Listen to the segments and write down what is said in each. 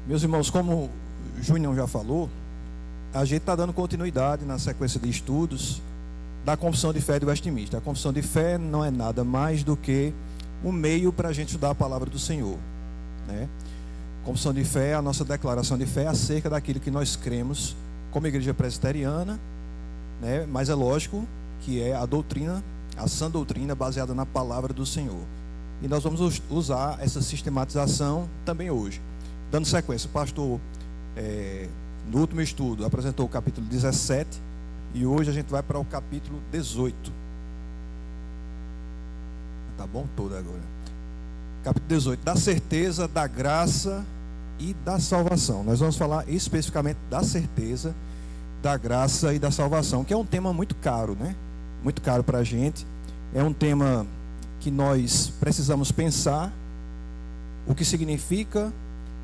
Meus irmãos, como o Júnior já falou, a gente está dando continuidade na sequência de estudos da Confissão de Fé de Westminster. A Confissão de Fé não é nada mais do que um meio para a gente estudar a palavra do Senhor, né? Confissão de Fé é a nossa declaração de fé acerca daquilo que nós cremos como igreja presbiteriana, né? Mas é lógico que é a doutrina, a sã doutrina baseada na palavra do Senhor. E nós vamos usar essa sistematização também hoje. Dando sequência, o pastor, no último estudo, apresentou o capítulo 17 e hoje a gente vai para o capítulo 18. Tá bom? Todo agora. Capítulo 18, da certeza, da graça e da salvação. Nós vamos falar especificamente da certeza, da graça e da salvação, que é um tema muito caro, né? Muito caro para a gente. É um tema que nós precisamos pensar o que significa,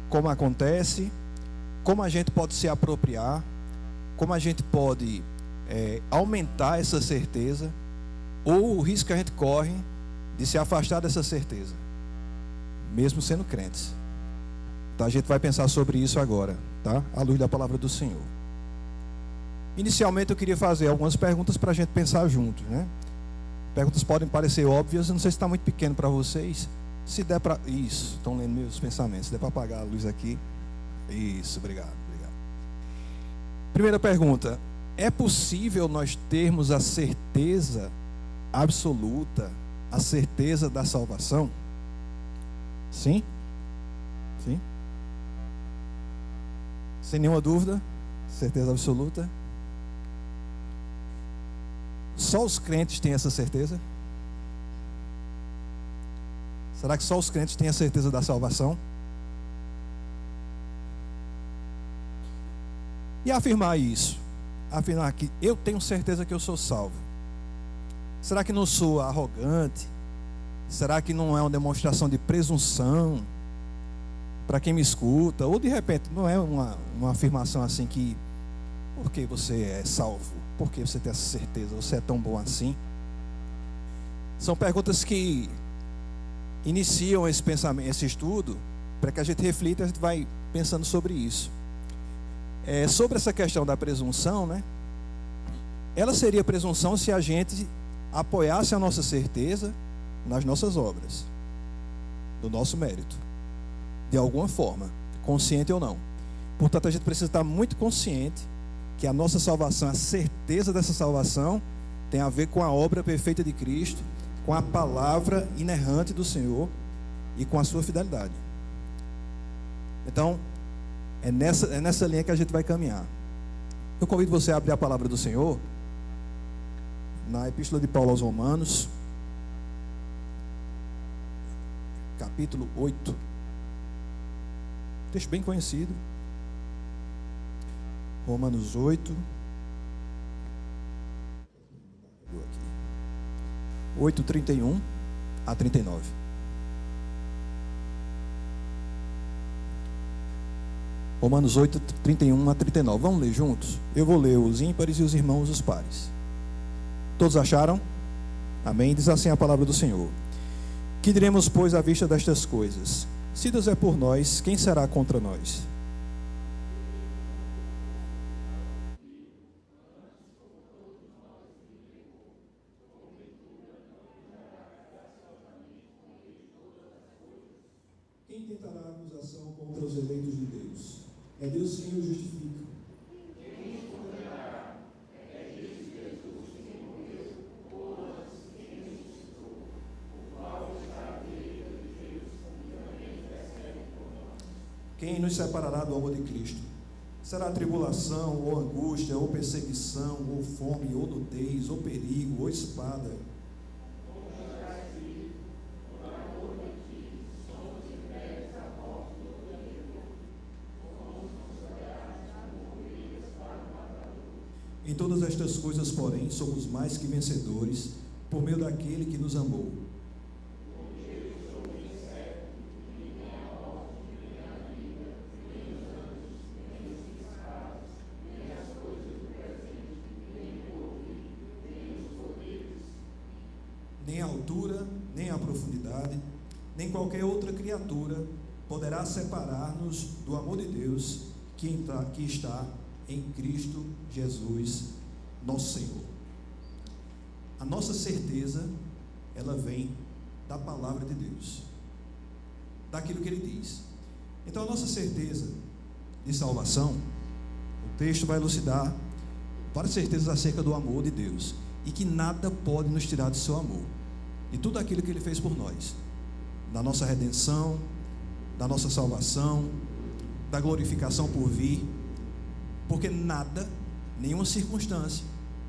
como acontece, como a gente pode se apropriar, como a gente pode aumentar essa certeza, ou o risco que a gente corre de se afastar dessa certeza, mesmo sendo crentes. Então a gente vai pensar sobre isso agora, tá? À luz da palavra do Senhor. Inicialmente eu queria fazer algumas perguntas para a gente pensar juntos, né? Perguntas podem parecer óbvias, eu não sei se está muito pequeno para vocês. Se der para... Isso, estão lendo meus pensamentos. Se der para apagar a luz aqui. Isso, obrigado. Primeira pergunta. É possível nós termos a certeza absoluta, a certeza da salvação? Sim? Sim? Sem nenhuma dúvida? Certeza absoluta? Só os crentes têm essa certeza? Será que só os crentes têm a certeza da salvação? E afirmar isso, afirmar que eu tenho certeza que eu sou salvo, será que não sou arrogante? Será que não é uma demonstração de presunção para quem me escuta? Ou de repente não é uma afirmação assim que, porque você é salvo? Por que você tem essa certeza? Você é tão bom assim? São perguntas que iniciam esse pensamento, esse estudo, para que a gente reflita, a gente vai pensando sobre isso. Sobre essa questão da presunção, né? Ela seria presunção se a gente apoiasse a nossa certeza nas nossas obras, do nosso mérito, de alguma forma, consciente ou não. Portanto, a gente precisa estar muito consciente que a nossa salvação, a certeza dessa salvação, tem a ver com a obra perfeita de Cristo, com a palavra inerrante do Senhor e com a sua fidelidade. Então, é nessa linha que a gente vai caminhar. Eu convido você a abrir a palavra do Senhor na Epístola de Paulo aos Romanos, capítulo 8. Texto bem conhecido. Romanos 8. 8:31 a 39. Romanos 8:31 a 39. Vamos ler juntos? Eu vou ler os ímpares e os irmãos os pares. Todos acharam? Amém? Diz assim a palavra do Senhor. Que diremos, pois, à vista destas coisas? Se Deus é por nós, quem será contra nós? Quem tentará acusação contra os eleitos de Deus? É Deus quem os justifica. Quem nos separará do amor de Cristo? Será tribulação, ou angústia, ou perseguição, ou fome, ou nudez, ou perigo, ou espada? Em todas estas coisas, porém, somos mais que vencedores, por meio daquele que nos amou. Nem a altura, nem a profundidade, nem qualquer outra criatura poderá separar-nos do amor de Deus que está em Cristo Jesus, nosso Senhor? A nossa certeza, ela vem da palavra de Deus, daquilo que Ele diz. Então, a nossa certeza de salvação, o texto vai elucidar várias certezas acerca do amor de Deus, e que nada pode nos tirar do seu amor, de tudo aquilo que Ele fez por nós, da nossa redenção, da nossa salvação, da glorificação por vir, porque nada, nenhuma circunstância,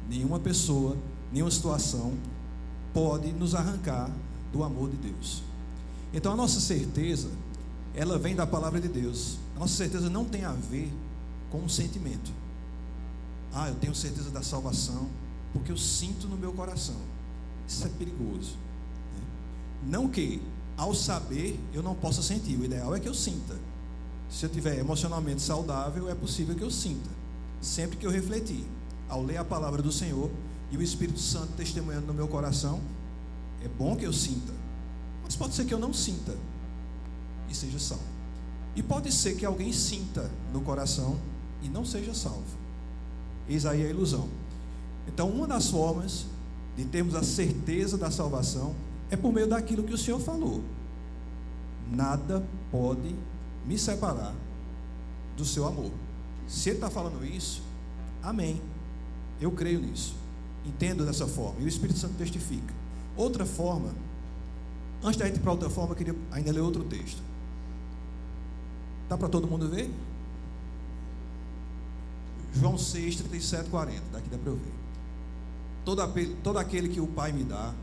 nenhuma pessoa, nenhuma situação pode nos arrancar do amor de Deus. Então a nossa certeza, ela vem da palavra de Deus. A nossa certeza não tem a ver com um sentimento. Eu tenho certeza da salvação porque eu sinto no meu coração. Isso é perigoso, né? Não que ao saber eu não possa sentir. O ideal é que eu sinta. Se eu estiver emocionalmente saudável, é possível que eu sinta, sempre que eu refletir, ao ler a palavra do Senhor e o Espírito Santo testemunhando no meu coração, é bom que eu sinta. Mas pode ser que eu não sinta e seja salvo. E pode ser que alguém sinta no coração e não seja salvo. Eis aí a ilusão. Então, uma das formas de termos a certeza da salvação é por meio daquilo que o Senhor falou. Nada pode me separar do seu amor. Se Ele está falando isso, amém. Eu creio nisso. Entendo dessa forma. E o Espírito Santo testifica. Outra forma, antes da gente ir para outra forma, eu queria ainda ler outro texto. Está para todo mundo ver? João 6, 37, 40. Daqui dá para eu ver. Todo aquele que o Pai me dá,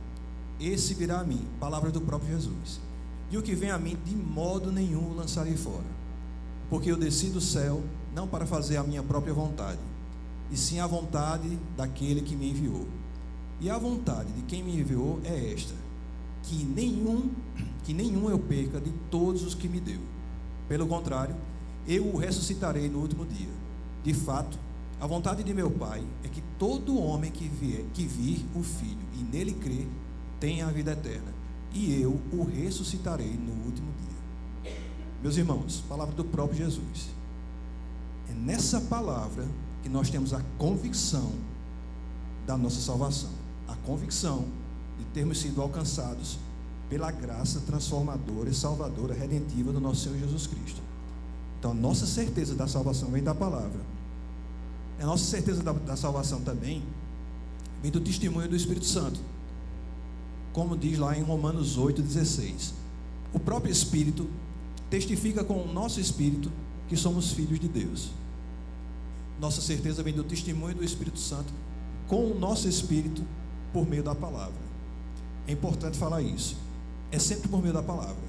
esse virá a mim. Palavras do próprio Jesus. E o que vem a mim, de modo nenhum o lançarei fora. Porque eu desci do céu, não para fazer a minha própria vontade, e sim a vontade daquele que me enviou. E a vontade de quem me enviou é esta: que nenhum eu perca de todos os que me deu. Pelo contrário, eu o ressuscitarei no último dia. De fato, a vontade de meu Pai é que todo homem que vir o Filho e nele crer, tenha a vida eterna, e eu o ressuscitarei no último dia. Meus irmãos, palavra do próprio Jesus. É nessa palavra que nós temos a convicção da nossa salvação, a convicção de termos sido alcançados pela graça transformadora e salvadora, redentiva do nosso Senhor Jesus Cristo. Então, a nossa certeza da salvação vem da palavra. A nossa certeza da salvação também vem do testemunho do Espírito Santo, como diz lá em Romanos 8,16. O próprio Espírito testifica com o nosso Espírito que somos filhos de Deus. Nossa certeza vem do testemunho do Espírito Santo com o nosso Espírito por meio da palavra. É importante falar isso. É sempre por meio da palavra.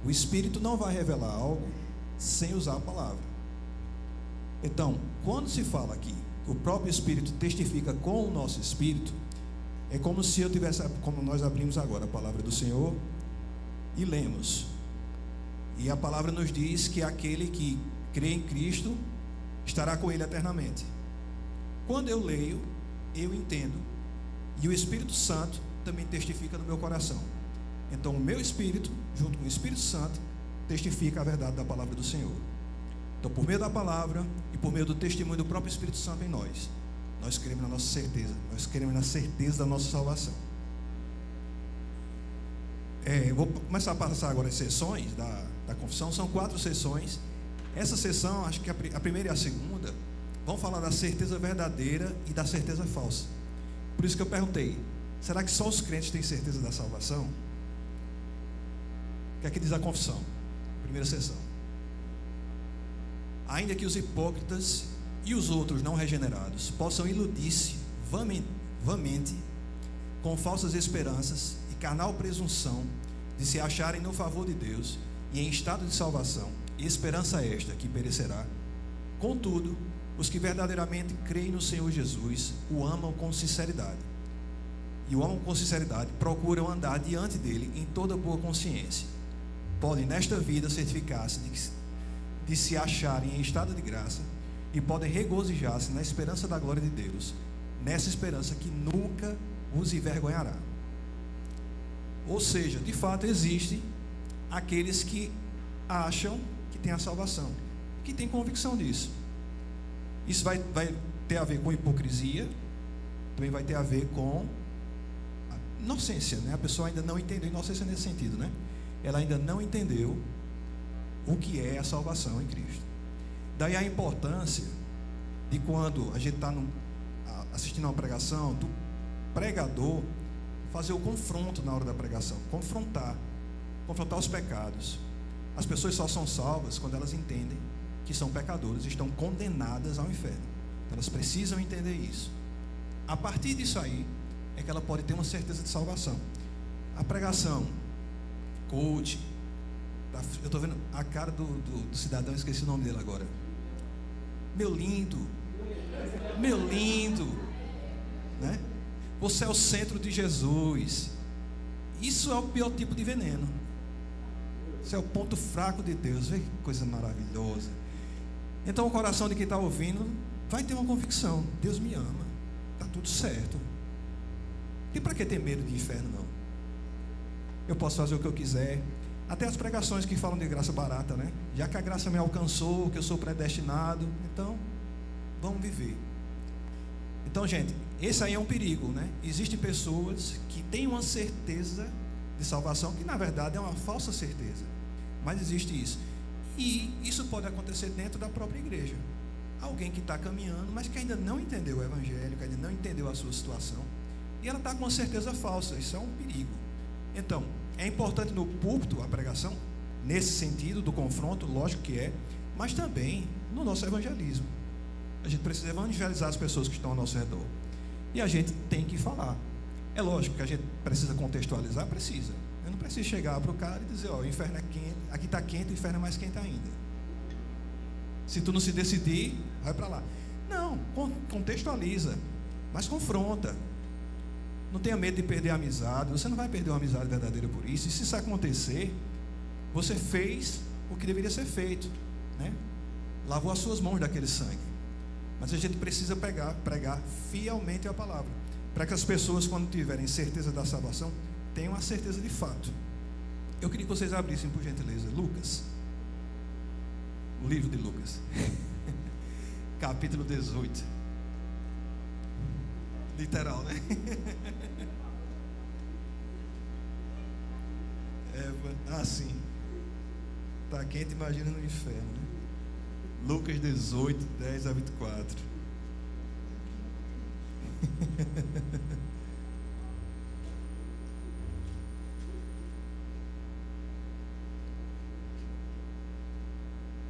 O Espírito não vai revelar algo sem usar a palavra. Então, quando se fala aqui, o próprio Espírito testifica com o nosso Espírito, é como se eu tivesse, como nós abrimos agora a palavra do Senhor e lemos. E a palavra nos diz que aquele que crê em Cristo estará com Ele eternamente. Quando eu leio, eu entendo. E o Espírito Santo também testifica no meu coração. Então o meu Espírito, junto com o Espírito Santo, testifica a verdade da palavra do Senhor. Então, por meio da palavra e por meio do testemunho do próprio Espírito Santo em nós, nós cremos na nossa certeza. Nós cremos na certeza da nossa salvação. Eu vou começar a passar agora as sessões da confissão. São 4 sessões. Essa sessão, acho que a primeira e a segunda vão falar da certeza verdadeira e da certeza falsa. Por isso que eu perguntei: será que só os crentes têm certeza da salvação? O que é que diz a confissão? Primeira sessão. Ainda que os hipócritas e os outros não regenerados possam iludir-se vamente com falsas esperanças e carnal presunção de se acharem no favor de Deus e em estado de salvação, e esperança esta que perecerá. Contudo, os que verdadeiramente creem no Senhor Jesus o amam com sinceridade. E o amam com sinceridade, procuram andar diante dele em toda boa consciência. Podem nesta vida certificar-se de se acharem em estado de graça e podem regozijar-se na esperança da glória de Deus, nessa esperança que nunca os envergonhará. Ou seja, de fato existem aqueles que acham que tem a salvação, que tem convicção disso. Isso vai ter a ver com hipocrisia, também vai ter a ver com a inocência, né? A pessoa ainda não entendeu, inocência nesse sentido, né? Ela ainda não entendeu o que é a salvação em Cristo. Daí a importância de quando a gente está assistindo uma pregação, do pregador fazer o confronto na hora da pregação, confrontar os pecados. As pessoas só são salvas quando elas entendem que são pecadoras e estão condenadas ao inferno. Elas precisam entender isso. A partir disso aí é que ela pode ter uma certeza de salvação. A pregação coach, eu estou vendo a cara do cidadão, esqueci o nome dele agora. Meu lindo, né? Você é o centro de Jesus. Isso é o pior tipo de veneno. Isso é o ponto fraco de Deus. Vê que coisa maravilhosa. Então o coração de quem está ouvindo vai ter uma convicção: Deus me ama, está tudo certo. E para que ter medo de inferno, não? Eu posso fazer o que eu quiser. Até as pregações que falam de graça barata, né? Já que a graça me alcançou, que eu sou predestinado, então vamos viver. Então, gente, esse aí é um perigo, né? Existem pessoas que têm uma certeza de salvação, que na verdade é uma falsa certeza, mas existe isso. E isso pode acontecer dentro da própria igreja. Alguém que está caminhando, mas que ainda não entendeu o evangelho, que ainda não entendeu a sua situação, e ela está com uma certeza falsa. Isso é um perigo. Então, é importante no púlpito a pregação, nesse sentido do confronto, lógico que é, mas também no nosso evangelismo. A gente precisa evangelizar as pessoas que estão ao nosso redor. E a gente tem que falar. É lógico que a gente precisa contextualizar, precisa. Eu não preciso chegar para o cara e dizer: ó, o inferno é quente, aqui está quente, o inferno é mais quente ainda. Se tu não se decidir, vai para lá. Não, contextualiza, mas confronta. Não tenha medo de perder a amizade. Você não vai perder uma amizade verdadeira por isso. E se isso acontecer, você fez o que deveria ser feito, né? Lavou as suas mãos daquele sangue. Mas a gente precisa pregar fielmente a palavra, para que as pessoas, quando tiverem certeza da salvação, tenham a certeza de fato. Eu queria que vocês abrissem, por gentileza, Lucas, o livro de Lucas, capítulo 18. Literal, né? Sim. Tá quente, imagina no inferno, né? Lucas 18, 10 a 24.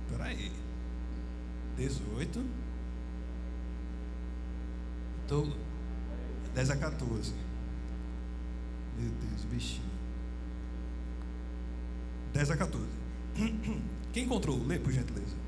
Espera aí. 18. Tô 10 a 14. Meu Deus, bichinho. 10 a 14. Quem encontrou? Lê, por gentileza.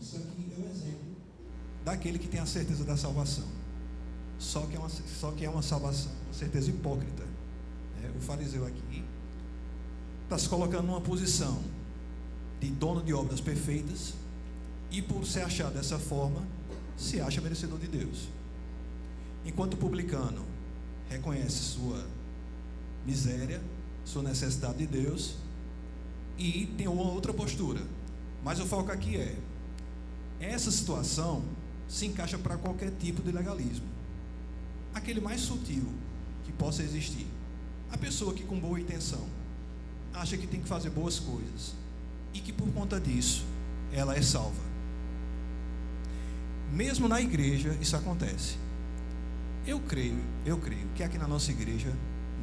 Isso aqui é um exemplo daquele que tem a certeza da salvação. Só que é uma salvação, uma certeza hipócrita. O fariseu aqui está se colocando numa posição de dono de obras perfeitas, e por se achar dessa forma, se acha merecedor de Deus. Enquanto o publicano reconhece sua miséria, sua necessidade de Deus, e tem uma outra postura. Mas o foco aqui é: essa situação se encaixa para qualquer tipo de legalismo, aquele mais sutil que possa existir. A pessoa que, com boa intenção, acha que tem que fazer boas coisas e que por conta disso ela é salva. Mesmo na igreja isso acontece. Eu creio que aqui na nossa igreja,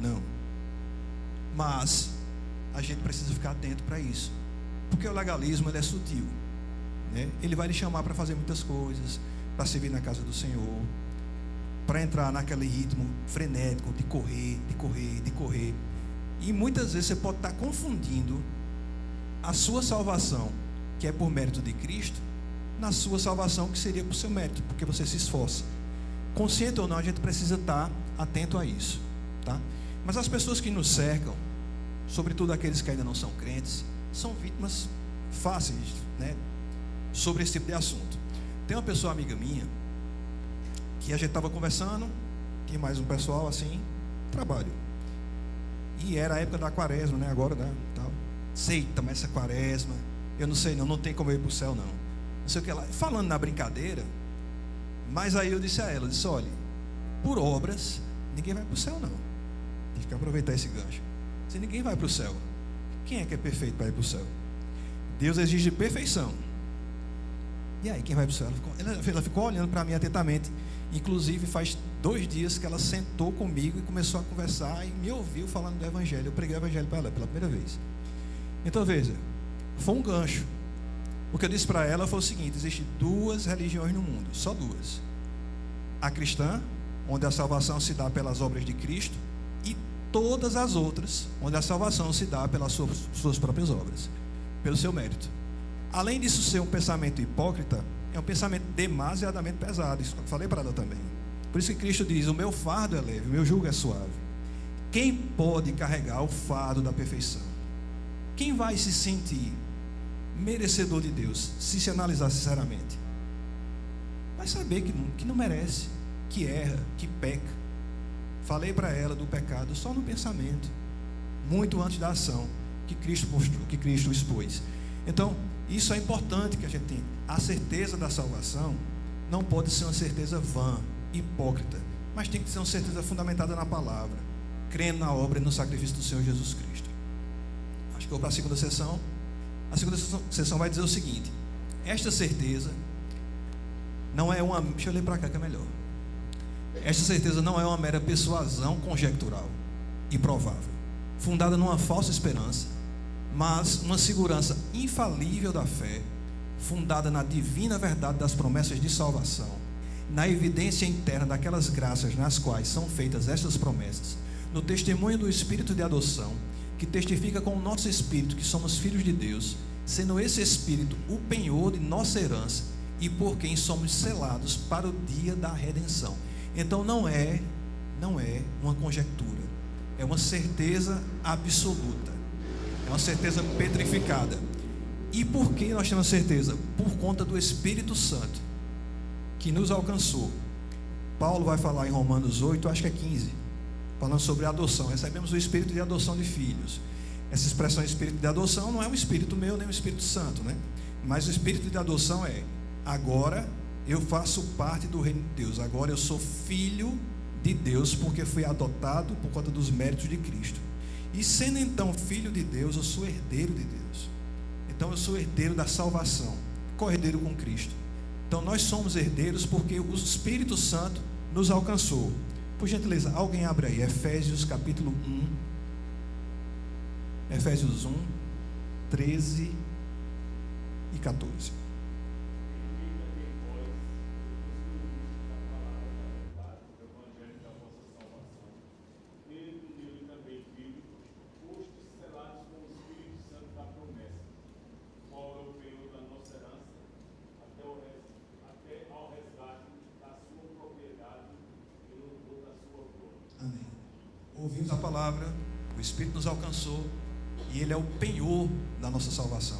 não. Mas a gente precisa ficar atento para isso. Porque o legalismo, ele é sutil, né? Ele vai lhe chamar para fazer muitas coisas, para servir na casa do Senhor, para entrar naquele ritmo frenético de correr, de correr, de correr. E muitas vezes você pode estar confundindo a sua salvação, que é por mérito de Cristo, na sua salvação, que seria por seu mérito, porque você se esforça. Consciente ou não, a gente precisa estar atento a isso, tá? Mas as pessoas que nos cercam, sobretudo aqueles que ainda não são crentes, são vítimas fáceis, né, sobre esse tipo de assunto. Tem uma pessoa amiga minha, que a gente estava conversando, que mais um pessoal assim, trabalho. E era a época da quaresma, né? Agora, né? Tal. Eita, mas essa quaresma, eu não sei não tem como eu ir para o céu não. Não sei o que lá. Falando na brincadeira, mas aí eu disse a ela, disse, olha, por obras, ninguém vai para o céu não. Tem que aproveitar esse gancho. Se ninguém vai para o céu, quem é que é perfeito para ir para o céu? Deus exige perfeição. E aí, quem vai para o céu? Ela ficou olhando para mim atentamente. Inclusive, faz 2 dias que ela sentou comigo e começou a conversar e me ouviu falando do Evangelho. Eu preguei o Evangelho para ela pela primeira vez. Então, veja, foi um gancho. O que eu disse para ela foi o seguinte: existem 2 religiões no mundo, só 2. A cristã, onde a salvação se dá pelas obras de Cristo, e todas as outras, onde a salvação se dá pelas suas próprias obras, pelo seu mérito. Além disso ser um pensamento hipócrita, é um pensamento demasiadamente pesado. Isso eu falei para ela também. Por isso que Cristo diz, o meu fardo é leve, o meu jugo é suave. Quem pode carregar o fardo da perfeição? Quem vai se sentir merecedor de Deus, se analisar sinceramente? Vai saber que não merece, que erra, que peca. Falei para ela do pecado só no pensamento, muito antes da ação que Cristo mostrou, que Cristo expôs. Então, isso é importante que a gente tenha. A certeza da salvação não pode ser uma certeza vã, hipócrita, mas tem que ser uma certeza fundamentada na palavra, crendo na obra e no sacrifício do Senhor Jesus Cristo. Acho que eu vou para a segunda sessão. A segunda sessão vai dizer o seguinte: esta certeza não é uma... Deixa eu ler para cá que é melhor. Esta certeza não é uma mera persuasão conjectural e provável, fundada numa falsa esperança, mas uma segurança infalível da fé, fundada na divina verdade das promessas de salvação, na evidência interna daquelas graças nas quais são feitas estas promessas, no testemunho do Espírito de adoção, que testifica com o nosso Espírito que somos filhos de Deus, sendo esse Espírito o penhor de nossa herança e por quem somos selados para o dia da redenção. Então não é uma conjectura, é uma certeza absoluta, é uma certeza petrificada. E por que nós temos certeza? Por conta do Espírito Santo que nos alcançou. Paulo vai falar em Romanos 8, acho que é 15, falando sobre a adoção. Recebemos o Espírito de adoção de filhos. Essa expressão Espírito de adoção não é um Espírito meu nem um Espírito Santo, né? Mas o Espírito de adoção é: agora eu faço parte do reino de Deus, agora eu sou filho de Deus, porque fui adotado por conta dos méritos de Cristo. E sendo então filho de Deus, eu sou herdeiro de Deus. Então eu sou herdeiro da salvação, co-herdeiro com Cristo. Então nós somos herdeiros porque o Espírito Santo nos alcançou. Por gentileza, alguém abre aí Efésios capítulo 1. Efésios 1, 13 e 14. Ouvimos a palavra, o Espírito nos alcançou e Ele é o penhor da nossa salvação.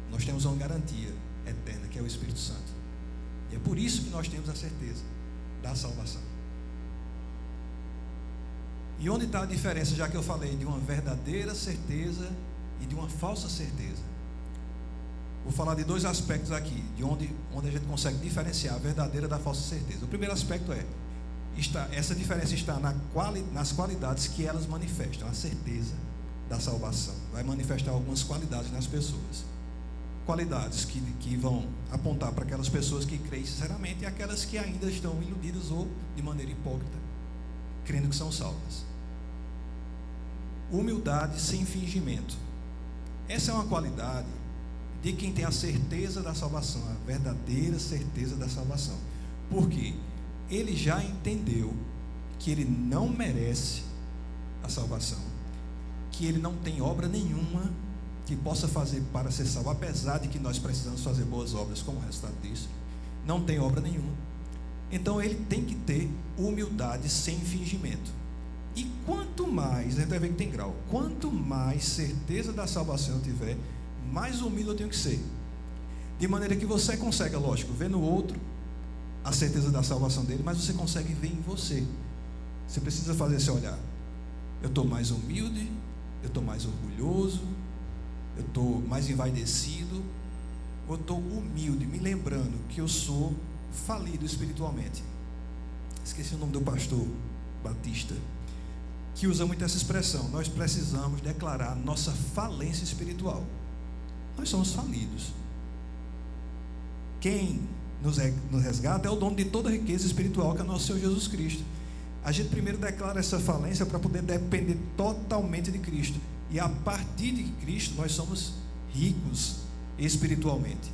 Nós temos uma garantia eterna, que é o Espírito Santo. E é por isso que nós temos a certeza da salvação. E onde está a diferença, já que eu falei de uma verdadeira certeza e de uma falsa certeza? Vou falar de 2 aspectos aqui, de onde a gente consegue diferenciar a verdadeira da falsa certeza. O primeiro aspecto essa diferença está nas qualidades que elas manifestam. A certeza da salvação vai manifestar algumas qualidades nas pessoas. qualidades que vão apontar para aquelas pessoas que creem sinceramente e aquelas que ainda estão iludidas ou de maneira hipócrita, crendo que são salvas. Humildade sem fingimento. Essa é uma qualidade de quem tem a certeza da salvação, a verdadeira certeza da salvação. Por quê? Ele já entendeu que ele não merece a salvação, que ele não tem obra nenhuma que possa fazer para ser salvo, apesar de que nós precisamos fazer boas obras como resultado disso, não tem obra nenhuma. Então ele tem que ter humildade sem fingimento. E quanto mais, a gente vai ver que tem grau, quanto mais certeza da salvação eu tiver, mais humilde eu tenho que ser, de maneira que você consegue, lógico, ver no outro a certeza da salvação dele, mas você consegue ver em você. Você precisa fazer esse olhar. Eu estou mais humilde, eu estou mais orgulhoso, eu estou mais envaidecido, eu estou humilde, me lembrando que eu sou falido espiritualmente. Esqueci o nome do pastor Batista, que usa muito essa expressão. Nós precisamos declarar nossa falência espiritual. Nós somos falidos. Quem nos resgata é o dono de toda a riqueza espiritual, que é o nosso Senhor Jesus Cristo. A gente primeiro declara essa falência para poder depender totalmente de Cristo. E a partir de Cristo nós somos ricos espiritualmente.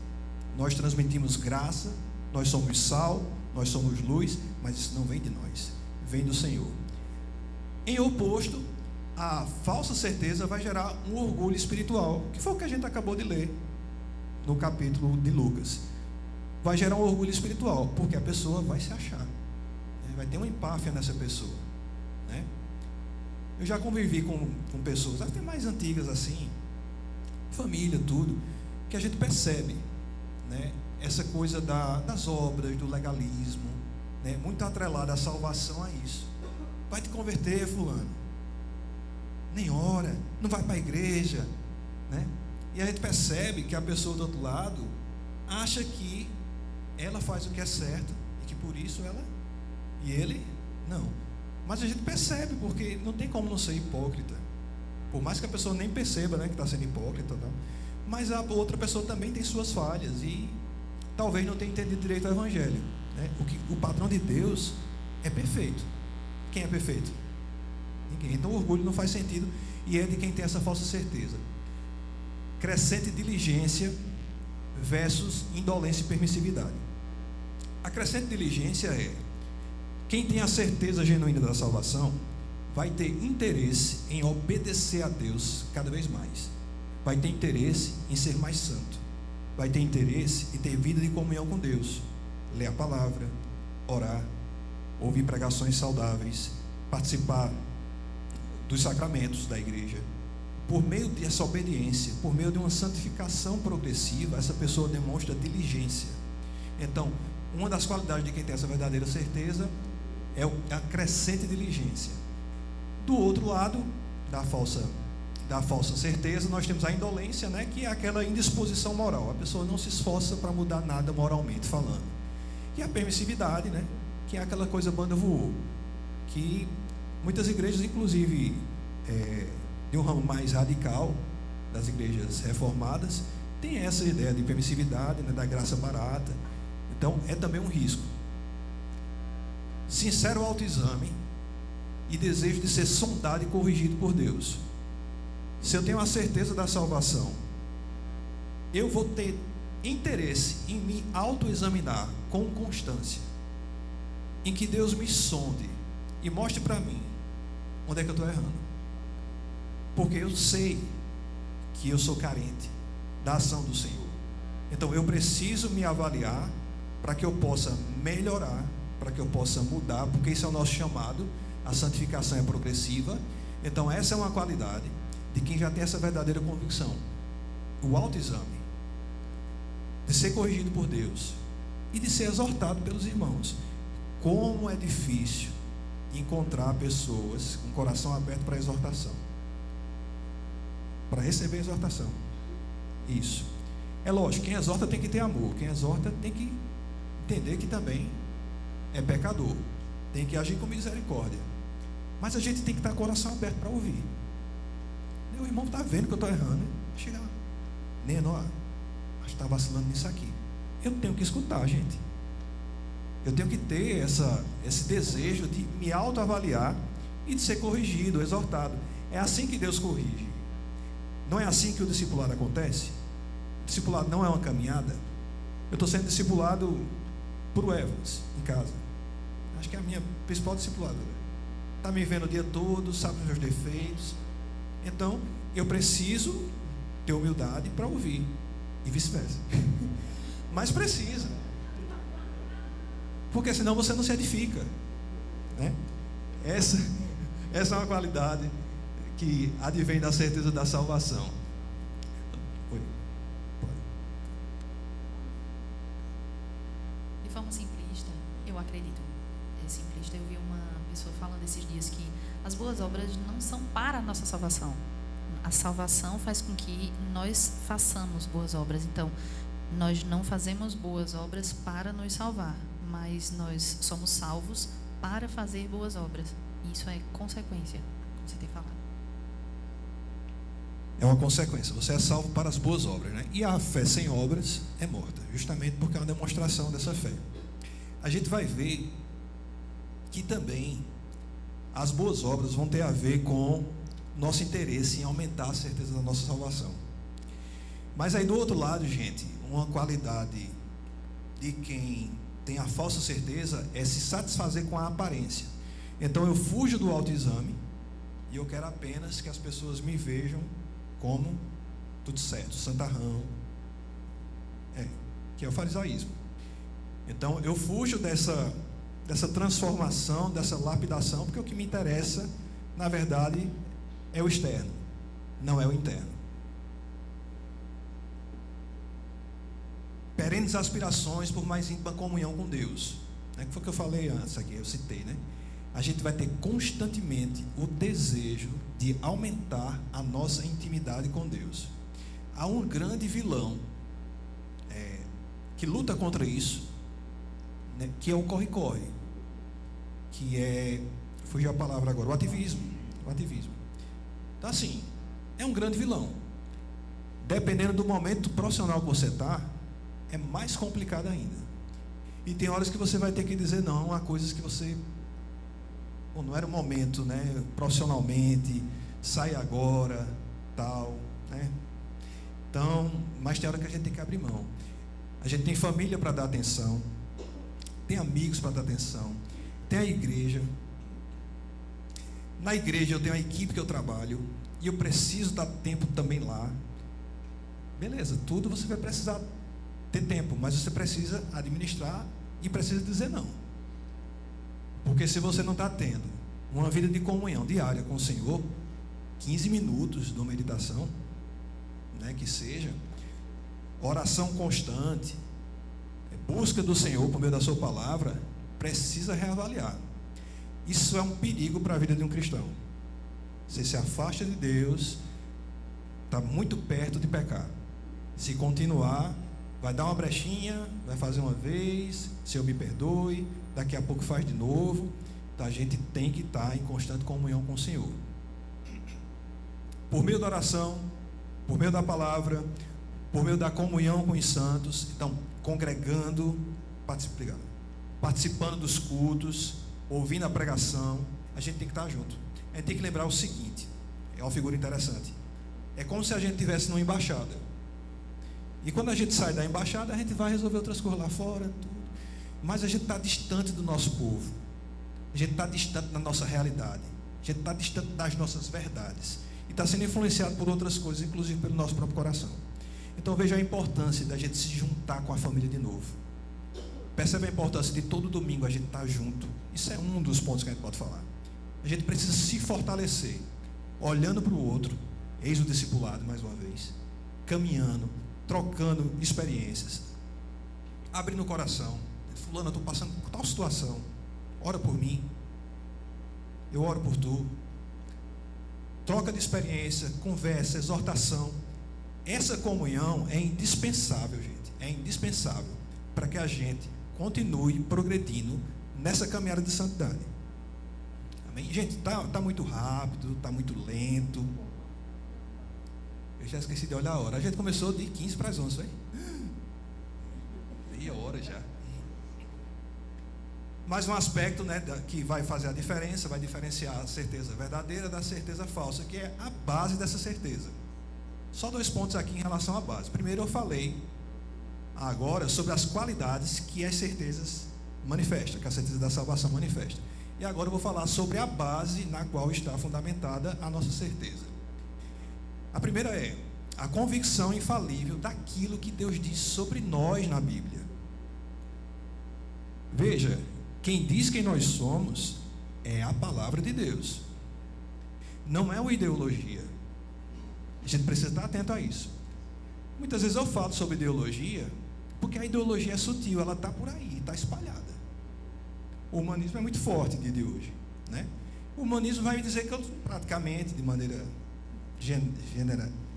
Nós transmitimos graça, nós somos sal, nós somos luz, mas isso não vem de nós, vem do Senhor. Em oposto, a falsa certeza vai gerar um orgulho espiritual, que foi o que a gente acabou de ler no capítulo de Lucas. Vai gerar um orgulho espiritual, porque a pessoa vai se achar, né? Vai ter uma empáfia nessa pessoa, né? Eu já convivi com pessoas até mais antigas assim, família, tudo, que a gente percebe, né, essa coisa das obras, do legalismo, né, muito atrelada à salvação a isso. Vai te converter, fulano, nem ora, não vai para a igreja, né? E a gente percebe que a pessoa do outro lado acha que ela faz o que é certo e que por isso ela e ele não. Mas a gente percebe, porque não tem como não ser hipócrita, por mais que a pessoa nem perceba, né, que está sendo hipócrita, não. Mas a outra pessoa também tem suas falhas e talvez não tenha entendido direito o evangelho, né? O padrão de Deus é perfeito. Quem é perfeito? Ninguém. Então o orgulho não faz sentido, e é de quem tem essa falsa certeza. Crescente diligência versus indolência e permissividade. A crescente diligência é: quem tem a certeza genuína da salvação vai ter interesse em obedecer a Deus cada vez mais, vai ter interesse em ser mais santo, vai ter interesse em ter vida de comunhão com Deus, ler a palavra, orar, ouvir pregações saudáveis, participar dos sacramentos da igreja. Por meio dessa obediência, por meio de uma santificação progressiva, essa pessoa demonstra diligência. Então, uma das qualidades de quem tem essa verdadeira certeza é a crescente diligência. Do outro lado da falsa certeza, nós temos a indolência, né, que é aquela indisposição moral. A pessoa não se esforça para mudar nada moralmente falando. E a permissividade, né, que é aquela coisa banda voou, que muitas igrejas, inclusive de um ramo mais radical das igrejas reformadas, tem essa ideia de permissividade, né, da graça barata. Então é também um risco. Sincero autoexame e desejo de ser sondado e corrigido por Deus. Se eu tenho a certeza da salvação, eu vou ter interesse em me autoexaminar com constância, em que Deus me sonde e mostre para mim onde é que eu estou errando, porque eu sei que eu sou carente da ação do Senhor. Então eu preciso me avaliar para que eu possa melhorar, para que eu possa mudar, porque isso é o nosso chamado. A santificação é progressiva. Então essa é uma qualidade de quem já tem essa verdadeira convicção, o autoexame, de ser corrigido por Deus e de ser exortado pelos irmãos. Como é difícil encontrar pessoas com o coração aberto para a exortação, para receber a exortação. Isso é lógico, quem exorta tem que ter amor, quem exorta tem que entender que também é pecador, tem que agir com misericórdia, mas a gente tem que estar com o coração aberto para ouvir. Meu irmão está vendo que eu estou errando, chega lá, Neno, acho que está vacilando nisso aqui. Eu tenho que escutar, gente. Eu tenho que ter esse desejo de me autoavaliar e de ser corrigido, exortado. É assim que Deus corrige. Não é assim que o discipulado acontece? O discipulado não é uma caminhada. Eu estou sendo discipulado por Evans, em casa. Acho que é a minha principal discipuladora. Está me vendo o dia todo, sabe os meus defeitos. Então, eu preciso ter humildade para ouvir. E vice-versa. Mas precisa. Porque senão você não se edifica, né? Essa é uma qualidade que advém da certeza da salvação. Oi. Pode. De forma simplista, eu acredito. Simplista, eu vi uma pessoa falando esses dias que as boas obras não são para a nossa salvação. A salvação faz com que nós façamos boas obras. Então, nós não fazemos boas obras para nos salvar, mas nós somos salvos para fazer boas obras. Isso é consequência, como você tem falado. É uma consequência. Você é salvo para as boas obras, né? E a fé sem obras é morta, justamente porque é uma demonstração dessa fé. A gente vai ver que também as boas obras vão ter a ver com nosso interesse em aumentar a certeza da nossa salvação. Mas aí do outro lado, gente, uma qualidade de quem tem a falsa certeza é se satisfazer com a aparência. Então eu fujo do autoexame e eu quero apenas que as pessoas me vejam como tudo certo, santarrão, que é o farisaísmo. Então eu fujo dessa transformação, dessa lapidação, porque o que me interessa, na verdade, é o externo, não é o interno. Perenes aspirações por mais íntima comunhão com Deus. Que foi o que eu falei antes aqui, eu citei, né? A gente vai ter constantemente o desejo de aumentar a nossa intimidade com Deus. Há um grande vilão que luta contra isso, né? Que é o corre-corre, que é, fugiu a palavra agora, o ativismo. Então assim, é um grande vilão. Dependendo do momento profissional que você está, é mais complicado ainda. E tem horas que você vai ter que dizer não a coisas que você, não era o momento, né? Profissionalmente, sai agora, tal, né? Então, mas tem hora que a gente tem que abrir mão. A gente tem família para dar atenção, tem amigos para dar atenção, tem a igreja. Na igreja eu tenho a equipe que eu trabalho e eu preciso dar tempo também lá. Beleza, tudo você vai precisar ter tempo, mas você precisa administrar e precisa dizer não. Porque se você não está tendo uma vida de comunhão diária com o Senhor, 15 minutos de meditação, né, que seja, oração constante, busca do Senhor por meio da sua palavra, precisa reavaliar. Isso é um perigo para a vida de um cristão. Você se afasta de Deus, está muito perto de pecar. Se continuar, vai dar uma brechinha, vai fazer uma vez, Senhor me perdoe, daqui a pouco faz de novo. Então a gente tem que estar em constante comunhão com o Senhor. Por meio da oração, por meio da palavra, por meio da comunhão com os santos, então congregando, participando dos cultos, ouvindo a pregação, a gente tem que estar junto. A gente tem que lembrar o seguinte, é uma figura interessante. É como se a gente estivesse numa embaixada. E quando a gente sai da embaixada, a gente vai resolver outras coisas lá fora, tudo. Mas a gente está distante do nosso povo. A gente está distante da nossa realidade. A gente está distante das nossas verdades. E está sendo influenciado por outras coisas, inclusive pelo nosso próprio coração. Então veja a importância da gente se juntar com a família de novo. Percebe a importância de todo domingo a gente estar junto. Isso é um dos pontos que a gente pode falar. A gente precisa se fortalecer, olhando para o outro, eis o discipulado mais uma vez, caminhando, trocando experiências, abrindo o coração. Fulano, eu estou passando por tal situação, ora por mim, eu oro por tu. Troca de experiência, conversa, exortação. Essa comunhão é indispensável, gente, é indispensável para que a gente continue progredindo nessa caminhada de santidade. Amém? Gente, tá muito rápido, tá muito lento. Eu já esqueci de olhar a hora. A gente começou de 15 para as 11, foi? meia hora já. Mas um aspecto, né, que vai fazer a diferença, vai diferenciar a certeza verdadeira da certeza falsa, que é a base dessa certeza. Só 2 pontos aqui em relação à base. Primeiro, eu falei agora sobre as qualidades que as certezas manifestam, que a certeza da salvação manifesta. E agora eu vou falar sobre a base na qual está fundamentada a nossa certeza. A primeira é a convicção infalível daquilo que Deus diz sobre nós na Bíblia. Veja, quem diz quem nós somos é a palavra de Deus. Não é uma ideologia. A gente precisa estar atento a isso. Muitas vezes eu falo sobre ideologia porque a ideologia é sutil, ela está por aí, está espalhada. O humanismo é muito forte de hoje, né? O humanismo vai me dizer que eu, praticamente, de maneira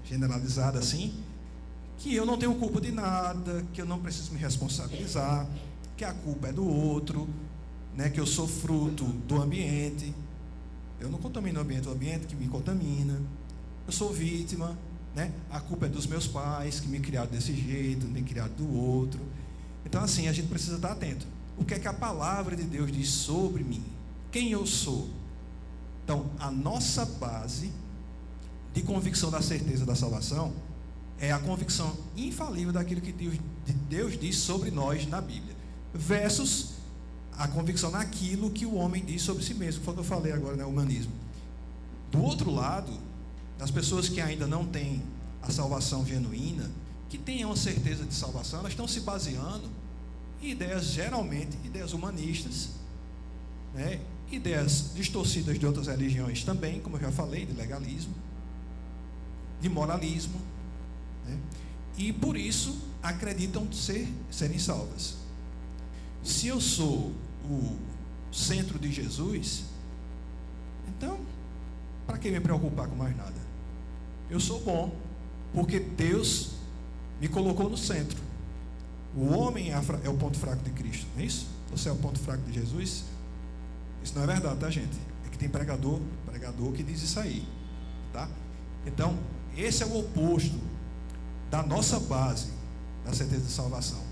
generalizada assim, que eu não tenho culpa de nada, que eu não preciso me responsabilizar, que a culpa é do outro, né? Que eu sou fruto do ambiente. Eu não contamino o ambiente que me contamina. Eu sou vítima, né? A culpa é dos meus pais, que me criaram desse jeito, me criaram do outro. Então, assim, a gente precisa estar atento. O que é que a palavra de Deus diz sobre mim? Quem eu sou? Então, a nossa base de convicção da certeza da salvação é a convicção infalível daquilo que Deus diz sobre nós na Bíblia, versus a convicção naquilo que o homem diz sobre si mesmo, que foi o que eu falei agora, né? O humanismo. Do outro lado, das pessoas que ainda não têm a salvação genuína, que tenham a certeza de salvação, elas estão se baseando em ideias, geralmente, ideias humanistas, né? Ideias distorcidas de outras religiões também, como eu já falei, de legalismo, de moralismo, né? E por isso acreditam serem salvas. Se eu sou o centro de Jesus, então, para que me preocupar com mais nada? Eu sou bom, porque Deus me colocou no centro. O homem é o ponto fraco de Cristo, não é isso? Você é o ponto fraco de Jesus? Isso não é verdade, tá, gente? É que tem pregador que diz isso aí, tá? Então, esse é o oposto da nossa base da certeza de salvação.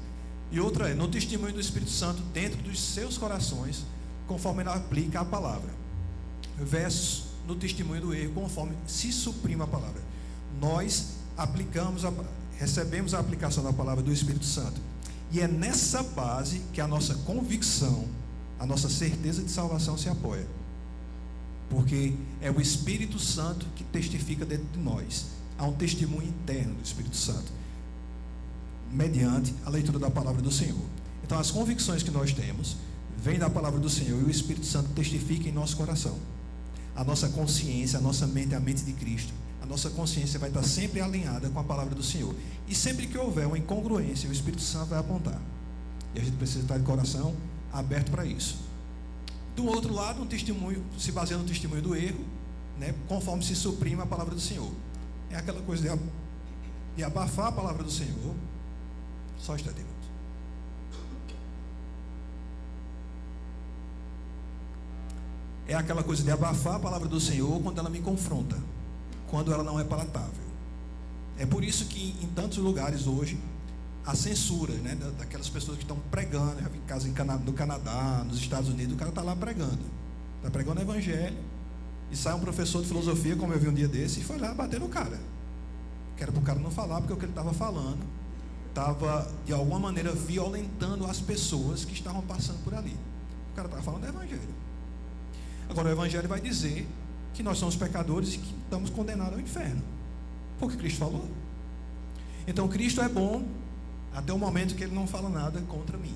E outra é no testemunho do Espírito Santo dentro dos seus corações, conforme ele aplica a palavra, versus no testemunho do erro, conforme se suprime a palavra. Nós recebemos a aplicação da palavra do Espírito Santo, e é nessa base que a nossa convicção, a nossa certeza de salvação se apoia, porque é o Espírito Santo que testifica dentro de nós. Há um testemunho interno do Espírito Santo, mediante a leitura da palavra do Senhor. Então, as convicções que nós temos vêm da palavra do Senhor, e o Espírito Santo testifica em nosso coração. A nossa consciência, a nossa mente é a mente de Cristo. A nossa consciência vai estar sempre alinhada com a palavra do Senhor. E sempre que houver uma incongruência, o Espírito Santo vai apontar. E a gente precisa estar de coração aberto para isso. Do outro lado, um testemunho se baseia no testemunho do erro, né, conforme se suprime a palavra do Senhor. É aquela coisa de abafar a palavra do Senhor. Só está de É aquela coisa de abafar a palavra do Senhor quando ela me confronta, quando ela não é palatável. É por isso que em tantos lugares hoje a censura, né, daquelas pessoas que estão pregando. Já vi casos no Canadá, nos Estados Unidos, o cara está lá pregando, está pregando o evangelho, e sai um professor de filosofia, como eu vi um dia desse, e foi lá bater no cara, que era para o cara não falar, porque o que ele estava falando estava de alguma maneira violentando as pessoas que estavam passando por ali. O cara estava falando do evangelho. Agora o evangelho vai dizer que nós somos pecadores e que estamos condenados ao inferno, porque Cristo falou. Então Cristo é bom até o momento que ele não fala nada contra mim,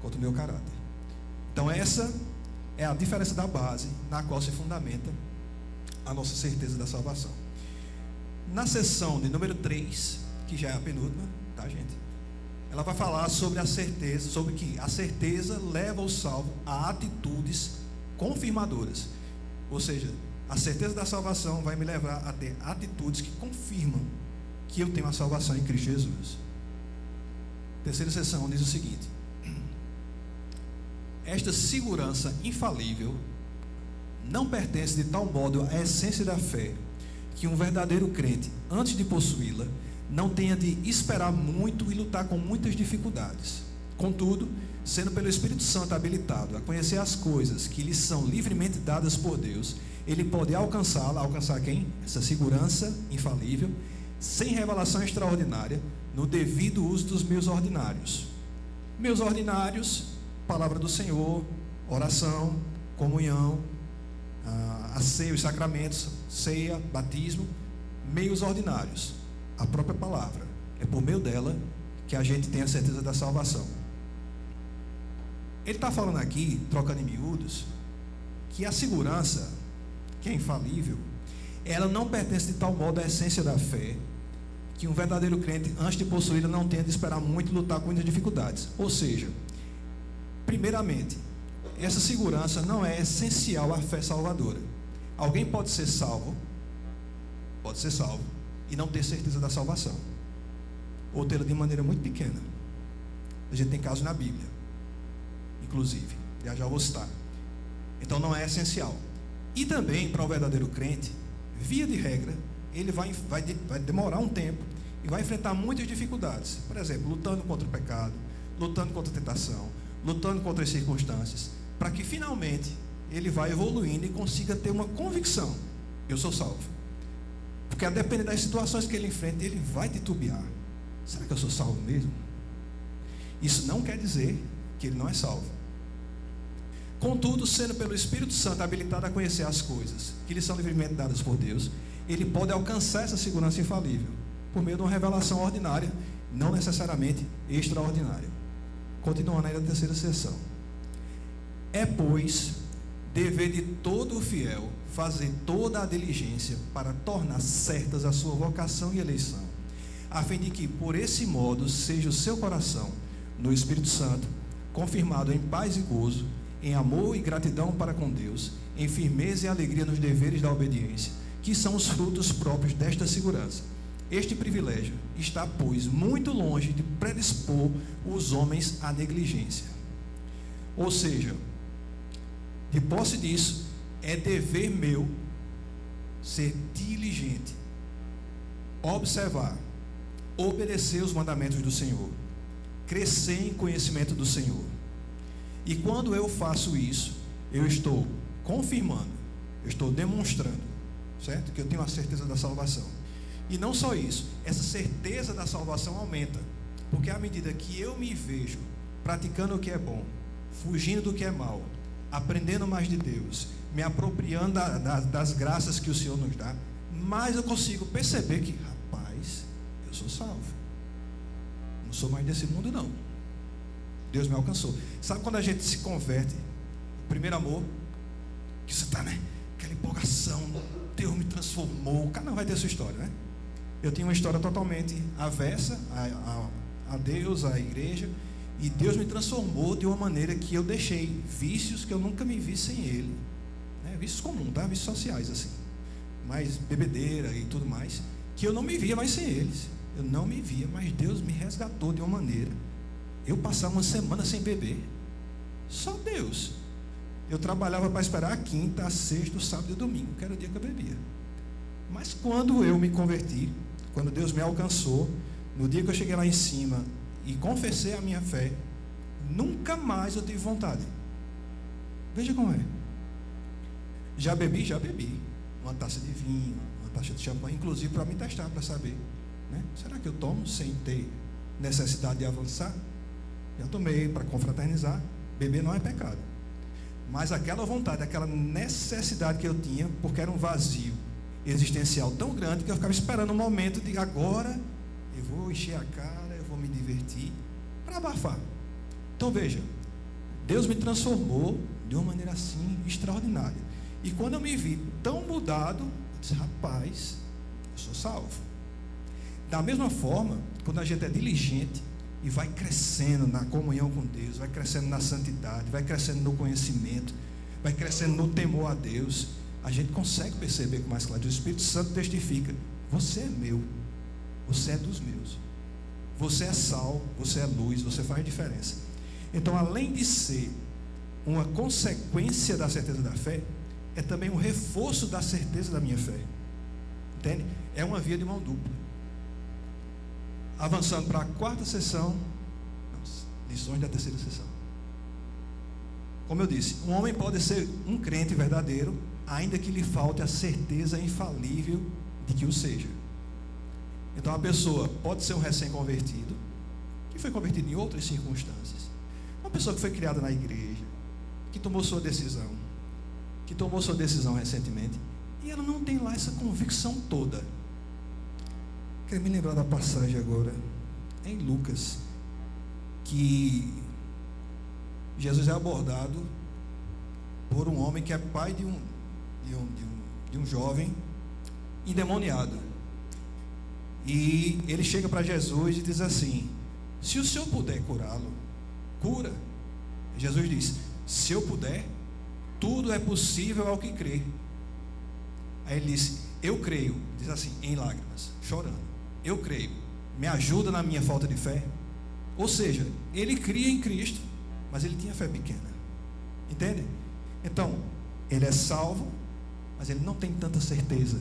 contra o meu caráter. Então essa é a diferença da base na qual se fundamenta a nossa certeza da salvação. Na seção de número 3, que já é a penúltima, tá, gente? Ela vai falar sobre a certeza, sobre que a certeza leva o salvo a atitudes confirmadoras. Ou seja, a certeza da salvação vai me levar a ter atitudes que confirmam que eu tenho a salvação em Cristo Jesus. Terceira seção diz o seguinte: esta segurança infalível não pertence de tal modo à essência da fé, que um verdadeiro crente, antes de possuí-la, não tenha de esperar muito e lutar com muitas dificuldades. Contudo, sendo pelo Espírito Santo habilitado a conhecer as coisas que lhe são livremente dadas por Deus, ele pode alcançá-la. Alcançar quem? Essa segurança infalível, sem revelação extraordinária, no devido uso dos meios ordinários. Meios ordinários, palavra do Senhor, oração, comunhão, a ceia, os sacramentos, ceia, batismo. Meios ordinários, a própria palavra. É por meio dela que a gente tem a certeza da salvação. Ele está falando aqui, trocando em miúdos, que a segurança, que é infalível, ela não pertence de tal modo à essência da fé, que um verdadeiro crente, antes de possuí-la, não tenha de esperar muito e lutar com muitas dificuldades. Ou seja, primeiramente, essa segurança não é essencial à fé salvadora. Alguém pode ser salvo, e não ter certeza da salvação, ou tê-la de maneira muito pequena. A gente tem casos na Bíblia, inclusive, já vou citar. Então não é essencial. E também, para o verdadeiro crente, via de regra, ele vai demorar um tempo e vai enfrentar muitas dificuldades. Por exemplo, lutando contra o pecado, lutando contra a tentação, lutando contra as circunstâncias, para que finalmente ele vá evoluindo e consiga ter uma convicção: eu sou salvo. Porque a depender das situações que ele enfrenta, ele vai titubear: será que eu sou salvo mesmo? Isso não quer dizer que ele não é salvo. Contudo, sendo pelo Espírito Santo habilitado a conhecer as coisas que lhe são livremente dadas por Deus, ele pode alcançar essa segurança infalível por meio de uma revelação ordinária, não necessariamente extraordinária. Continuando aí na terceira seção. É, pois, dever de todo o fiel fazer toda a diligência para tornar certas a sua vocação e eleição, a fim de que, por esse modo, seja o seu coração, no Espírito Santo, confirmado em paz e gozo, em amor e gratidão para com Deus, em firmeza e alegria nos deveres da obediência, que são os frutos próprios desta segurança. Este privilégio está, pois, muito longe de predispor os homens à negligência. Ou seja, de posse disso, é dever meu ser diligente, observar, obedecer os mandamentos do Senhor, crescer em conhecimento do Senhor. E quando eu faço isso, eu estou confirmando, eu estou demonstrando, certo? Que eu tenho a certeza da salvação. E não só isso, essa certeza da salvação aumenta, porque à medida que eu me vejo praticando o que é bom, fugindo do que é mal, aprendendo mais de Deus, me apropriando das graças que o Senhor nos dá, mais eu consigo perceber que, rapaz, eu sou salvo. Não sou mais desse mundo, não. Deus me alcançou. Sabe quando a gente se converte, o primeiro amor, que você está, né? Aquela empolgação, Deus me transformou. Cada um vai ter sua história, né? Eu tinha uma história totalmente avessa a Deus, à igreja, e Deus me transformou de uma maneira que eu deixei vícios que eu nunca me vi sem Ele, né? Vícios comuns, tá? Vícios sociais, assim, mas bebedeira e tudo mais, que eu não me via mais sem eles. Eu não me via, mas Deus me resgatou de uma maneira. Eu passava uma semana sem beber, só Deus. Eu trabalhava para esperar a quinta, a sexta, o sábado e o domingo, que era o dia que eu bebia. Mas quando eu me converti, quando Deus me alcançou, no dia que eu cheguei lá em cima e confessei a minha fé, nunca mais eu tive vontade. Veja como é. Já bebi? Já bebi. Uma taça de vinho, uma taça de champanhe, inclusive para me testar, para saber, né? Será que eu tomo sem ter necessidade de avançar? Já tomei para confraternizar. Beber não é pecado, mas aquela vontade, aquela necessidade que eu tinha, porque era um vazio existencial tão grande que eu ficava esperando um momento de agora eu vou encher a cara, eu vou me divertir, para abafar. Então veja, Deus me transformou de uma maneira assim extraordinária. E quando eu me vi tão mudado, eu disse, rapaz, eu sou salvo. Da mesma forma, quando a gente é diligente e vai crescendo na comunhão com Deus, vai crescendo na santidade, vai crescendo no conhecimento, vai crescendo no temor a Deus, a gente consegue perceber com mais clareza. O Espírito Santo testifica: você é meu, você é dos meus, você é sal, você é luz, você faz diferença. Então, além de ser uma consequência da certeza da fé, é também um reforço da certeza da minha fé. Entende? É uma via de mão dupla. Avançando para a quarta sessão, Lições da terceira sessão. Como eu disse, um homem pode ser um crente verdadeiro, ainda que lhe falte a certeza infalível de que o seja. Então a pessoa pode ser um recém-convertido, que foi convertido em outras circunstâncias. Uma pessoa que foi criada na igreja, que tomou sua decisão recentemente, e ela não tem lá essa convicção toda. Quero me lembrar da passagem agora, em Lucas, que Jesus é abordado por um homem que é pai de um jovem endemoniado. E ele chega para Jesus e diz assim: se o Senhor puder curá-lo, cura. Jesus diz: se eu puder, tudo é possível ao que crê. Aí ele disse: eu creio, diz assim, em lágrimas, chorando, eu creio, me ajuda na minha falta de fé. Ou seja, ele cria em Cristo, mas ele tinha fé pequena. Entende? Então, ele é salvo, mas ele não tem tanta certeza,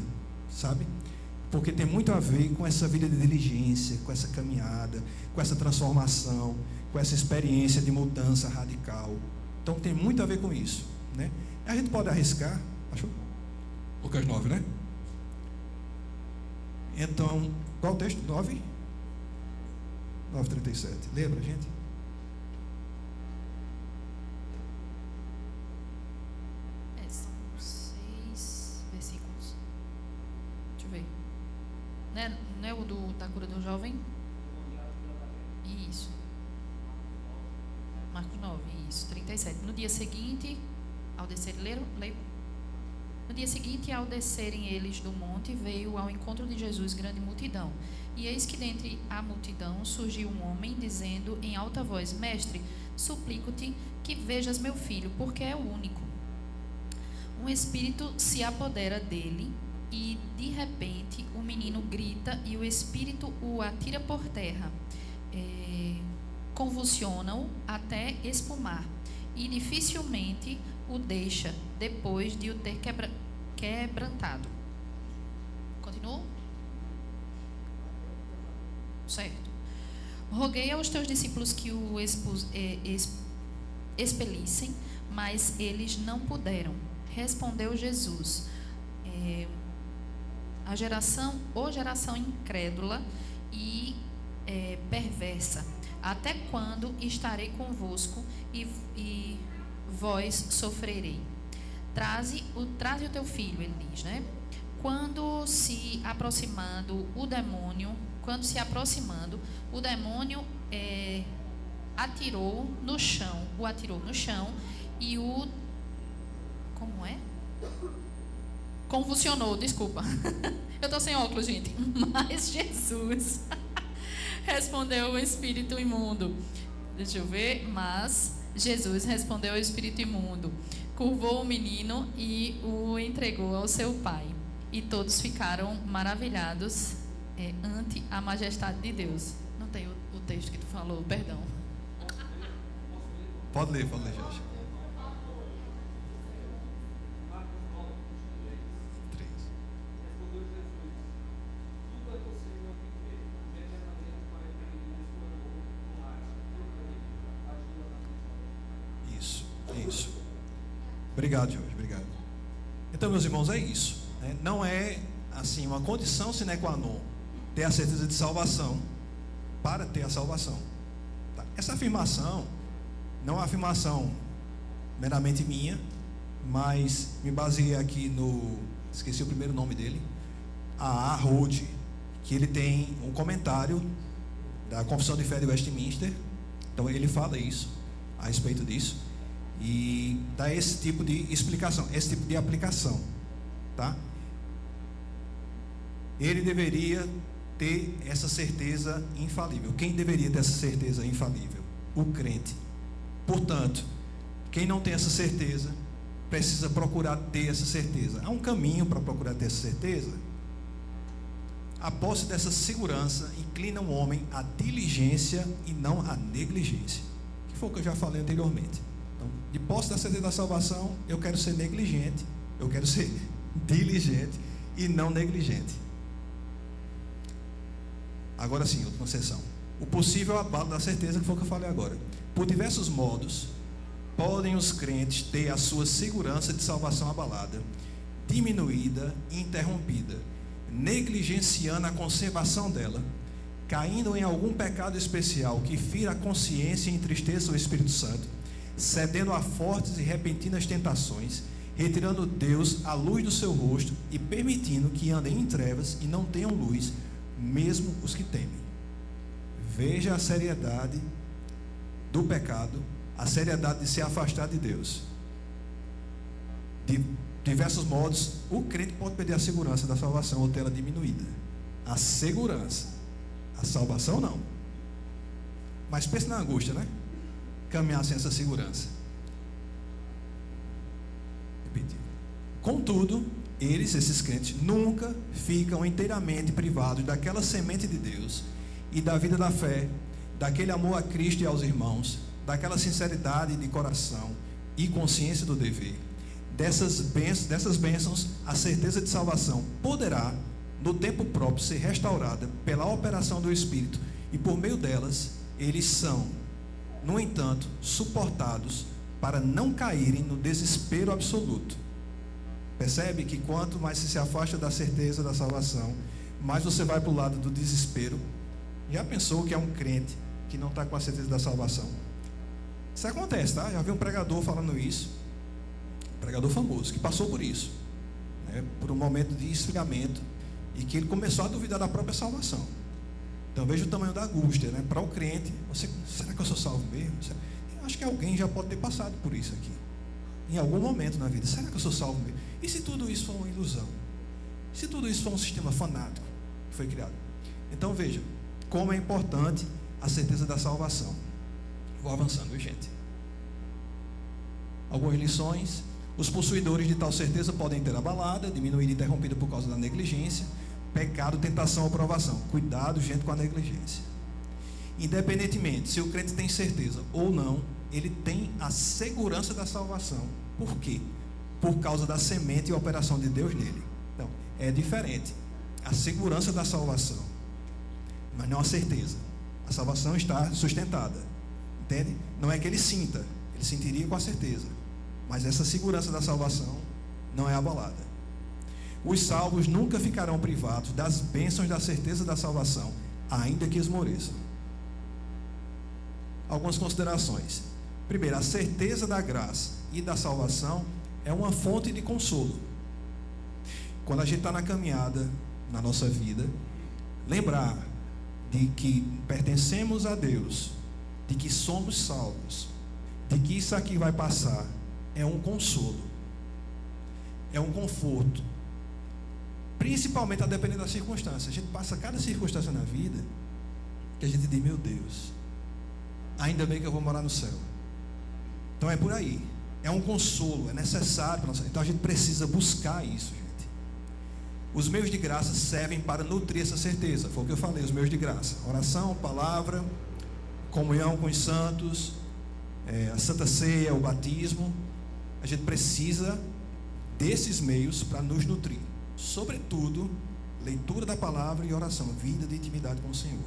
sabe? Porque tem muito a ver com essa vida de diligência, com essa caminhada, com essa transformação, com essa experiência de mudança radical. Então tem muito a ver com isso, né? A gente pode arriscar, achou? Lucas 9, né? Então, qual o texto? 9? 9:37. Lembra, gente? São 6 versículos. Deixa eu ver. Não é o da cura do jovem? Isso. Marcos 9, isso, 37. No dia seguinte, ao descer, leio. No dia seguinte, ao descerem eles do monte, veio ao encontro de Jesus grande multidão. E eis que dentre a multidão surgiu um homem, dizendo em alta voz: Mestre, suplico-te que vejas meu filho, porque é o único. Um espírito se apodera dele, e de repente o menino grita, e o espírito o atira por terra. Convulsionam até espumar, e dificilmente o deixa, depois de o ter quebrantado. Continuo? Certo. Roguei aos teus discípulos que o expelissem, mas eles não puderam. Respondeu Jesus: geração incrédula e perversa, até quando estarei convosco e vós sofrerei? Traze o teu filho, ele diz, né? Quando se aproximando, o demônio atirou no chão e o... Como é? Convulsionou, desculpa. Eu estou sem óculos, gente. Mas Jesus respondeu o espírito imundo. Deixa eu ver. Mas Jesus respondeu ao espírito imundo, curvou o menino e o entregou ao seu pai. E todos ficaram maravilhados ante a majestade de Deus. Não tem o texto que tu falou, perdão. Pode ler, Jorge. 3. Isso. Obrigado, Jorge, obrigado. Então, meus irmãos, é isso, né? Não é assim uma condição sine qua non ter a certeza de salvação para ter a salvação, tá? Essa afirmação não é uma afirmação meramente minha, mas me baseei aqui no... Esqueci o primeiro nome dele, a Harold, que ele tem um comentário da Confissão de Fé de Westminster. Então ele fala isso, a respeito disso, e dá esse tipo de explicação, esse tipo de aplicação, tá? Ele deveria ter essa certeza infalível. Quem deveria ter essa certeza infalível? O crente. Portanto, quem não tem essa certeza precisa procurar ter essa certeza. Há um caminho para procurar ter essa certeza. A posse dessa segurança inclina o homem à diligência e não à negligência, que foi o que eu já falei anteriormente. Então, de posse da certeza da salvação, eu quero ser negligente, eu quero ser diligente e não negligente. Agora sim, última sessão. O possível abalo da certeza, que foi o que eu falei agora. Por diversos modos, podem os crentes ter a sua segurança de salvação abalada, diminuída e interrompida, negligenciando a conservação dela, caindo em algum pecado especial que fira a consciência e entristeça o Espírito Santo, cedendo a fortes e repentinas tentações, retirando Deus a luz do seu rosto e permitindo que andem em trevas e não tenham luz, mesmo os que temem. Veja a seriedade do pecado, a seriedade de se afastar de Deus. De diversos modos, o crente pode perder a segurança da salvação ou tê-la diminuída. A segurança, a salvação não. Mas pense na angústia, né? Caminhar sem essa segurança. Repetir. Contudo, esses crentes, nunca ficam inteiramente privados daquela semente de Deus e da vida da fé, daquele amor a Cristo e aos irmãos, daquela sinceridade de coração e consciência do dever. Dessas bênçãos, a certeza de salvação poderá, no tempo próprio, ser restaurada pela operação do Espírito, e por meio delas, eles são, no entanto, suportados para não caírem no desespero absoluto. Percebe que quanto mais você se afasta da certeza da salvação, mais você vai para o lado do desespero. Já pensou que é um crente que não está com a certeza da salvação? Isso acontece, tá? Já vi um pregador falando isso, um pregador famoso, que passou por isso, né? Por um momento de esfriamento, e que ele começou a duvidar da própria salvação. Então veja o tamanho da angústia, né? Para o crente, será que eu sou salvo mesmo? Eu acho que alguém já pode ter passado por isso aqui, em algum momento na vida. Será que eu sou salvo mesmo? E se tudo isso for uma ilusão? E se tudo isso for um sistema fanático que foi criado? Então veja como é importante a certeza da salvação. Vou avançando, viu, gente? Algumas lições. Os possuidores de tal certeza podem ter abalada, diminuída e interrompida por causa da negligência, pecado, tentação ou provação. Cuidado, gente, com a negligência. Independentemente se o crente tem certeza ou não, ele tem a segurança da salvação. Por quê? Por causa da semente e operação de Deus nele. Então, é diferente. A segurança da salvação, mas não a certeza. A salvação está sustentada. Entende? Não é que ele sinta, ele sentiria com a certeza, mas essa segurança da salvação não é abalada. Os salvos nunca ficarão privados das bênçãos da certeza da salvação, ainda que esmoreçam. Algumas considerações. Primeiro, a certeza da graça e da salvação é uma fonte de consolo. Quando a gente está na caminhada, na nossa vida, lembrar de que pertencemos a Deus, de que somos salvos, de que isso aqui vai passar, é um consolo, é um conforto, principalmente a depender das circunstâncias. A gente passa cada circunstância na vida que a gente diz, meu Deus, ainda bem que eu vou morar no céu. Então é por aí, é um consolo, é necessário para nós. Então a gente precisa buscar isso, gente. Os meios de graça servem para nutrir essa certeza. Foi o que eu falei, os meios de graça: oração, palavra, comunhão com os santos, a Santa Ceia, o batismo. A gente precisa desses meios para nos nutrir. Sobretudo, leitura da palavra e oração, vida de intimidade com o Senhor.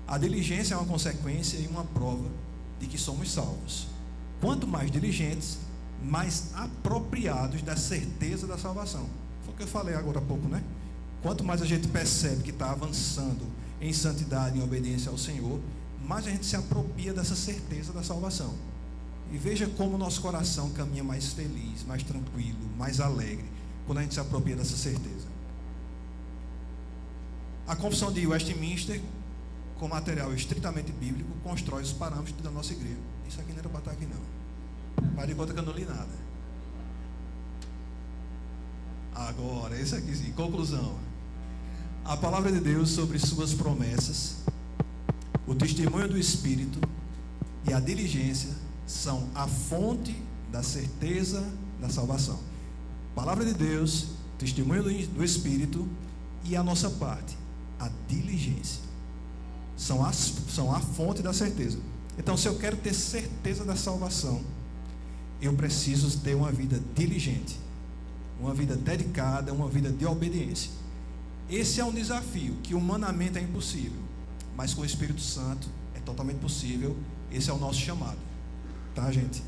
A diligência é uma consequência e uma prova de que somos salvos. Quanto mais diligentes, mais apropriados da certeza da salvação. Foi o que eu falei agora há pouco, né? Quanto mais a gente percebe que está avançando em santidade, em obediência ao Senhor, mais a gente se apropria dessa certeza da salvação. E veja como o nosso coração caminha mais feliz, mais tranquilo, mais alegre, quando a gente se apropria dessa certeza. A Confissão de Westminster, com material estritamente bíblico, constrói os parâmetros da nossa igreja. Isso aqui não era para estar aqui, não. Para de conta que eu não li nada. Agora, esse aqui sim. Conclusão. A palavra de Deus sobre suas promessas, o testemunho do Espírito e a diligência são a fonte da certeza da salvação. Palavra de Deus, testemunho do Espírito e a nossa parte, a diligência, são a fonte da certeza. Então, se eu quero ter certeza da salvação, eu preciso ter uma vida diligente, uma vida dedicada, uma vida de obediência. Esse é um desafio que humanamente é impossível, mas com o Espírito Santo é totalmente possível. Esse é o nosso chamado, tá, gente?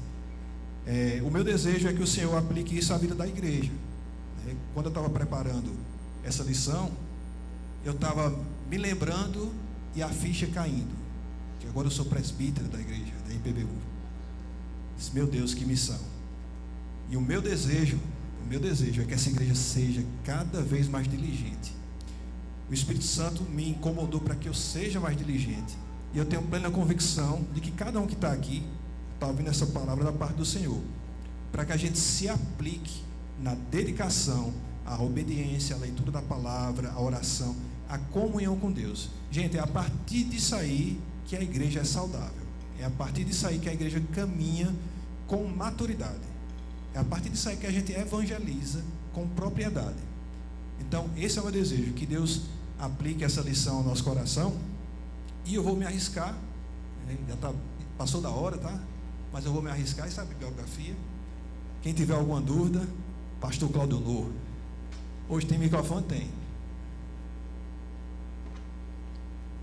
O meu desejo é que o Senhor aplique isso à vida da igreja. Quando eu estava preparando essa lição, eu estava me lembrando e a ficha caindo, que agora eu sou presbítero da igreja, da IPBU. Disse, meu Deus, que missão! E o meu desejo é que essa igreja seja cada vez mais diligente. O Espírito Santo me incomodou para que eu seja mais diligente. E eu tenho plena convicção de que cada um que está aqui está ouvindo essa palavra da parte do Senhor, para que a gente se aplique na dedicação, à obediência, à leitura da palavra, à oração, à comunhão com Deus. Gente, é a partir disso aí que a igreja é saudável. É a partir disso aí que a igreja caminha com maturidade. É a partir disso aí que a gente evangeliza com propriedade. Então, esse é o meu desejo, que Deus aplique essa lição ao nosso coração. E eu vou me arriscar, passou da hora, tá? Mas eu vou me arriscar, essa é a bibliografia. Quem tiver alguma dúvida, pastor Claudio Novo. Hoje tem microfone? Tem.